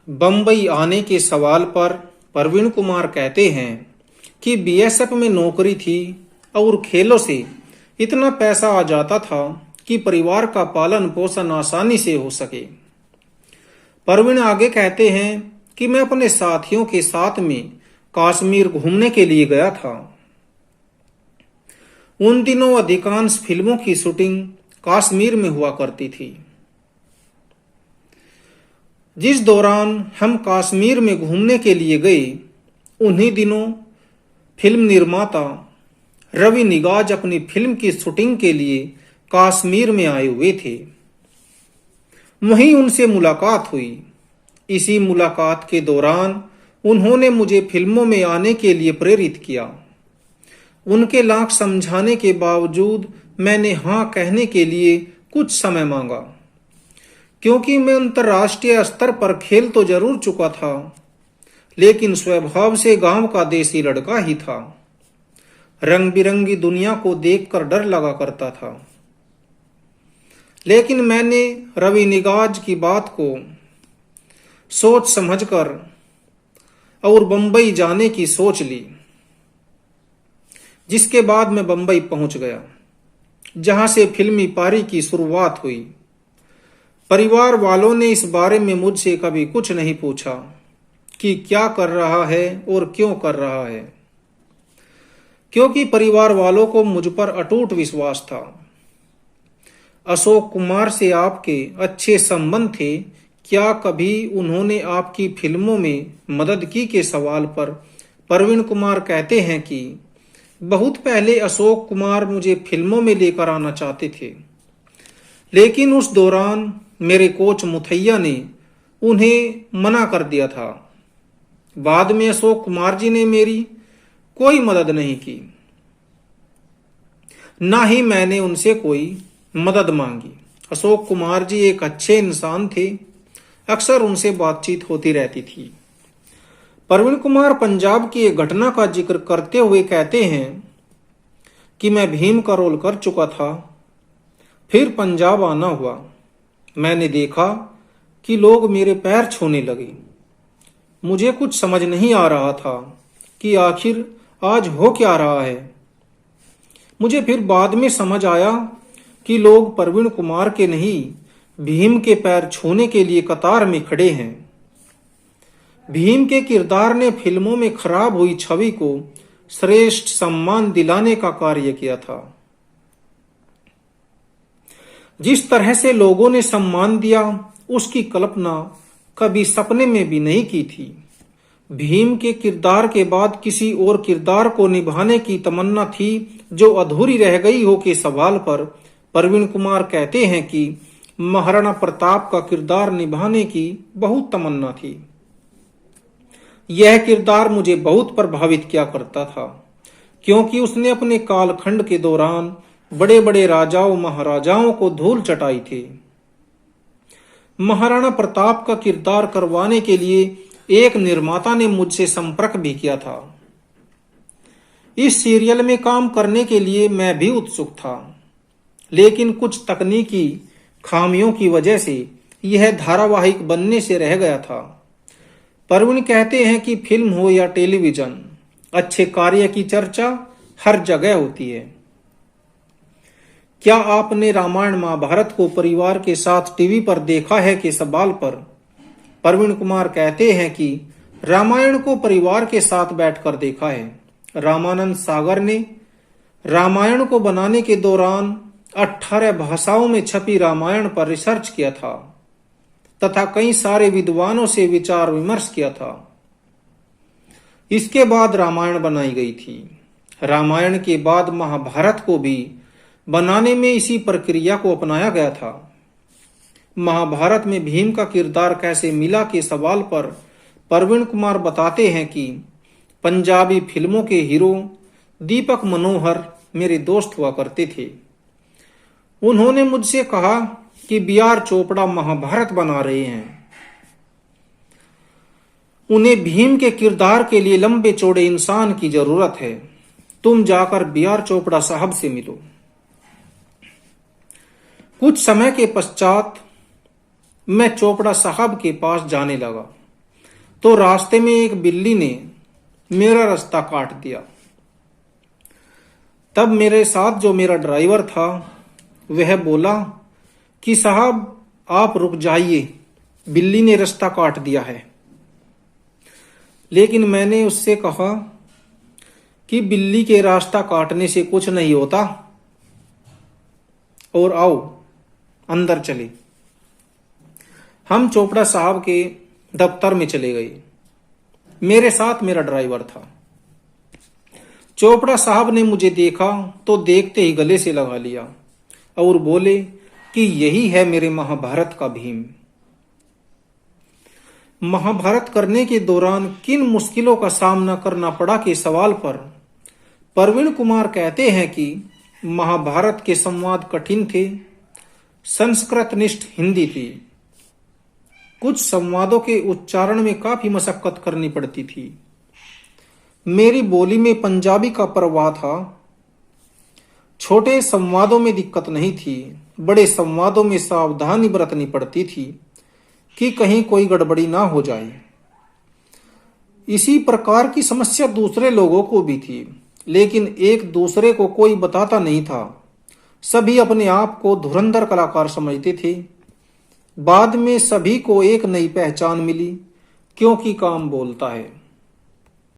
बम्बई आने के सवाल पर प्रवीण कुमार कहते हैं कि बीएसएफ में नौकरी थी और खेलों से इतना पैसा आ जाता था कि परिवार का पालन पोषण आसानी से हो सके। प्रवीण आगे कहते हैं कि मैं अपने साथियों के साथ में कश्मीर घूमने के लिए गया था। उन दिनों अधिकांश फिल्मों की शूटिंग कश्मीर में हुआ करती थी। जिस दौरान हम कश्मीर में घूमने के लिए गए, उन्हीं दिनों फिल्म निर्माता रवि निगाज अपनी फिल्म की शूटिंग के लिए कश्मीर में आए हुए थे। वहीं उनसे मुलाकात हुई। इसी मुलाकात के दौरान उन्होंने मुझे फिल्मों में आने के लिए प्रेरित किया। उनके लाख समझाने के बावजूद मैंने हाँ कहने के लिए कुछ समय मांगा, क्योंकि मैं अंतर्राष्ट्रीय स्तर पर खेल तो जरूर चुका था, लेकिन स्वभाव से गांव का देसी लड़का ही था। रंग बिरंगी दुनिया को देखकर डर लगा करता था। लेकिन मैंने रवि निगाज की बात को सोच समझकर और बंबई जाने की सोच ली, जिसके बाद मैं बंबई पहुंच गया, जहां से फिल्मी पारी की शुरुआत हुई। परिवार वालों ने इस बारे में मुझसे कभी कुछ नहीं पूछा कि क्या कर रहा है और क्यों कर रहा है, क्योंकि परिवार वालों को मुझ पर अटूट विश्वास था। अशोक कुमार से आपके अच्छे संबंध थे, क्या कभी उन्होंने आपकी फिल्मों में मदद की के सवाल पर प्रवीण कुमार कहते हैं कि बहुत पहले अशोक कुमार मुझे फिल्मों में लेकर आना चाहते थे, लेकिन उस दौरान मेरे कोच मुथैया ने उन्हें मना कर दिया था। बाद में अशोक कुमार जी ने मेरी कोई मदद नहीं की, ना ही मैंने उनसे कोई मदद मांगी। अशोक कुमार जी एक अच्छे इंसान थे, अक्सर उनसे बातचीत होती रहती थी। प्रवीण कुमार पंजाब की एक घटना का जिक्र करते हुए कहते हैं कि मैं भीम का रोल कर चुका था, फिर पंजाब आना हुआ। मैंने देखा कि लोग मेरे पैर छूने लगे। मुझे कुछ समझ नहीं आ रहा था कि आखिर आज हो क्या रहा है। मुझे फिर बाद में समझ आया कि लोग प्रवीण कुमार के नहीं, भीम के पैर छूने के लिए कतार में खड़े हैं। भीम के किरदार ने फिल्मों में खराब हुई छवि को श्रेष्ठ सम्मान दिलाने का कार्य किया था। जिस तरह से लोगों ने सम्मान दिया, उसकी कल्पना कभी सपने में भी नहीं की थी। भीम के किरदार के बाद किसी और किरदार को निभाने की तमन्ना थी जो अधूरी रह गई हो के सवाल पर प्रवीण कुमार कहते हैं कि महाराणा प्रताप का किरदार निभाने की बहुत तमन्ना थी। यह किरदार मुझे बहुत प्रभावित किया करता था, क्योंकि उसने अपने कालखंड के दौरान बड़े बड़े राजाओं महाराजाओं को धूल चटाई थी। महाराणा प्रताप का किरदार करवाने के लिए एक निर्माता ने मुझसे संपर्क भी किया था। इस सीरियल में काम करने के लिए मैं भी उत्सुक था, लेकिन कुछ तकनीकी खामियों की वजह से यह धारावाहिक बनने से रह गया था। प्रवीण कहते हैं कि फिल्म हो या टेलीविजन, अच्छे कार्य की चर्चा हर जगह होती है। क्या आपने रामायण महाभारत को परिवार के साथ टीवी पर देखा है के सवाल पर प्रवीण कुमार कहते हैं कि रामायण को परिवार के साथ बैठकर देखा है। रामानंद सागर ने रामायण को बनाने के दौरान 18 भाषाओं में छपी रामायण पर रिसर्च किया था तथा कई सारे विद्वानों से विचार विमर्श किया था। इसके बाद रामायण बनाई गई थी। रामायण के बाद महाभारत को भी बनाने में इसी प्रक्रिया को अपनाया गया था। महाभारत में भीम का किरदार कैसे मिला के सवाल पर प्रवीण कुमार बताते हैं कि पंजाबी फिल्मों के हीरो दीपक मनोहर मेरे दोस्त हुआ करते थे। उन्होंने मुझसे कहा कि बी.आर. चोपड़ा महाभारत बना रहे हैं, उन्हें भीम के किरदार के लिए लंबे चौड़े इंसान की जरूरत है, तुम जाकर बी.आर. चोपड़ा साहब से मिलो। कुछ समय के पश्चात मैं चोपड़ा साहब के पास जाने लगा। तो रास्ते में एक बिल्ली ने मेरा रास्ता काट दिया। तब मेरे साथ जो मेरा ड्राइवर था वह बोला कि साहब आप रुक जाइए, बिल्ली ने रास्ता काट दिया है। लेकिन मैंने उससे कहा कि बिल्ली के रास्ता काटने से कुछ नहीं होता, और आओ अंदर चले। हम चोपड़ा साहब के दफ्तर में चले गए। मेरे साथ मेरा ड्राइवर था। चोपड़ा साहब ने मुझे देखा तो देखते ही गले से लगा लिया और बोले कि यही है मेरे महाभारत का भीम। महाभारत करने के दौरान किन मुश्किलों का सामना करना पड़ा के सवाल पर प्रवीण कुमार कहते हैं कि महाभारत के संवाद कठिन थे, संस्कृतनिष्ठ हिंदी थी। कुछ संवादों के उच्चारण में काफी मशक्कत करनी पड़ती थी। मेरी बोली में पंजाबी का प्रवाह था। छोटे संवादों में दिक्कत नहीं थी, बड़े संवादों में सावधानी बरतनी पड़ती थी कि कहीं कोई गड़बड़ी ना हो जाए। इसी प्रकार की समस्या दूसरे लोगों को भी थी, लेकिन एक दूसरे को कोई बताता नहीं था। सभी अपने आप को धुरंधर कलाकार समझते थे। बाद में सभी को एक नई पहचान मिली, क्योंकि काम बोलता है।